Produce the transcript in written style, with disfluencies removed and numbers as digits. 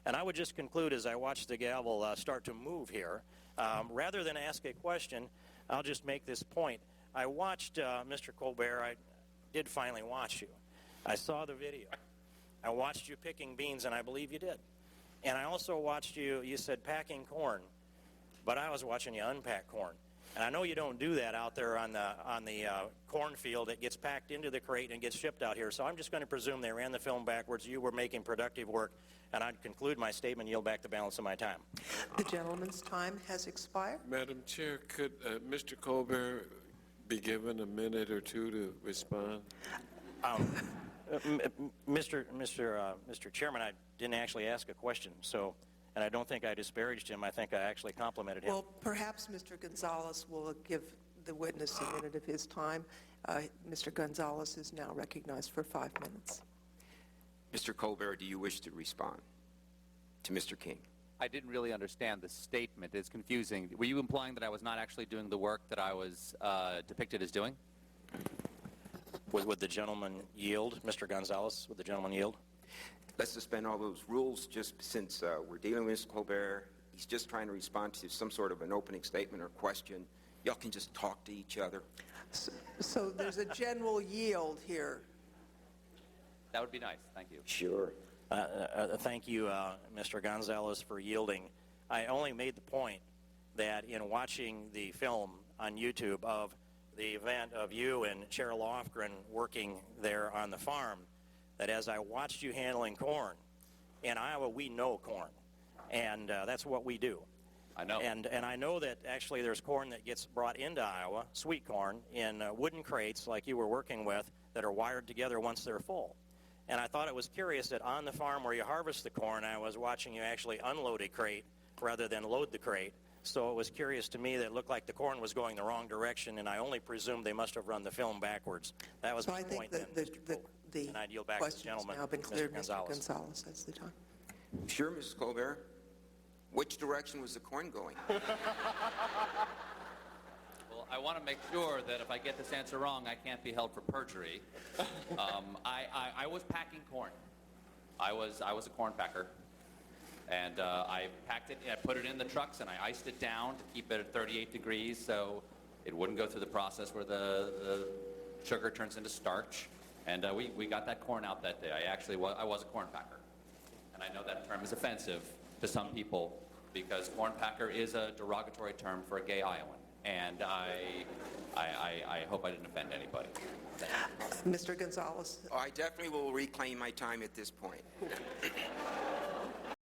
And I would just conclude as I watch the gavel start to move here, rather than ask a question, I'll just make this point. I watched Mr. Colbert. I did finally watch you. I saw the video. I watched you picking beans, and I believe you did. And I also watched you, you said packing corn, but I was watching you unpack corn. And I know you don't do that out there on the cornfield. It gets packed into the crate and gets shipped out here. So I'm just going to presume they ran the film backwards. You were making productive work. And I'd conclude my statement, yield back the balance of my time. The gentleman's time has expired. Madam Chair, could Mr. Colbert be given a minute or two to respond? Mr. Chairman, I didn't actually ask a question, so, and I don't think I disparaged him. I think I actually complimented him. Well, perhaps Mr. Gonzalez will give the witness a minute of his time. Mr. Gonzalez is now recognized for 5 minutes. Mr. Colbert, do you wish to respond to Mr. King? I didn't really understand the statement. It's confusing. Were you implying that I was not actually doing the work that I was depicted as doing? Would the gentleman yield, Mr. Gonzalez? Would the gentleman yield? Let's suspend all those rules just since we're dealing with Mr. Colbert. He's just trying to respond to some sort of an opening statement or question. Y'all can just talk to each other. So there's a general yield here. That would be nice. Thank you. Sure. Thank you, Mr. Gonzalez, for yielding. I only made the point that in watching the film on YouTube of the event of you and Cheryl Lofgren working there on the farm, that as I watched you handling corn, in Iowa we know corn, and that's what we do. I know. And I know that actually there's corn that gets brought into Iowa, sweet corn, in wooden crates like you were working with that are wired together once they're full. And I thought it was curious that on the farm where you harvest the corn, I was watching you actually unload a crate rather than load the crate. So it was curious to me that it looked like the corn was going the wrong direction, and I only presumed they must have run the film backwards. That was my point then, Mr. Colbert. And I'd yield back to the gentleman, Now been cleared. Mr. Mr. Gonzalez has the time. Sure, Mrs. Colbert. Which direction was the corn going? Well, I want to make sure that if I get this answer wrong, I can't be held for perjury. I was packing corn. I was a corn packer. And I packed it, I put it in the trucks, and I iced it down to keep it at 38 degrees so it wouldn't go through the process where the sugar turns into starch. And we got that corn out that day. I was a corn packer. And I know that term is offensive to some people because corn packer is a derogatory term for a gay Iowan. And I hope I didn't offend anybody. Mr. Gonzalez. I definitely will reclaim my time at this point.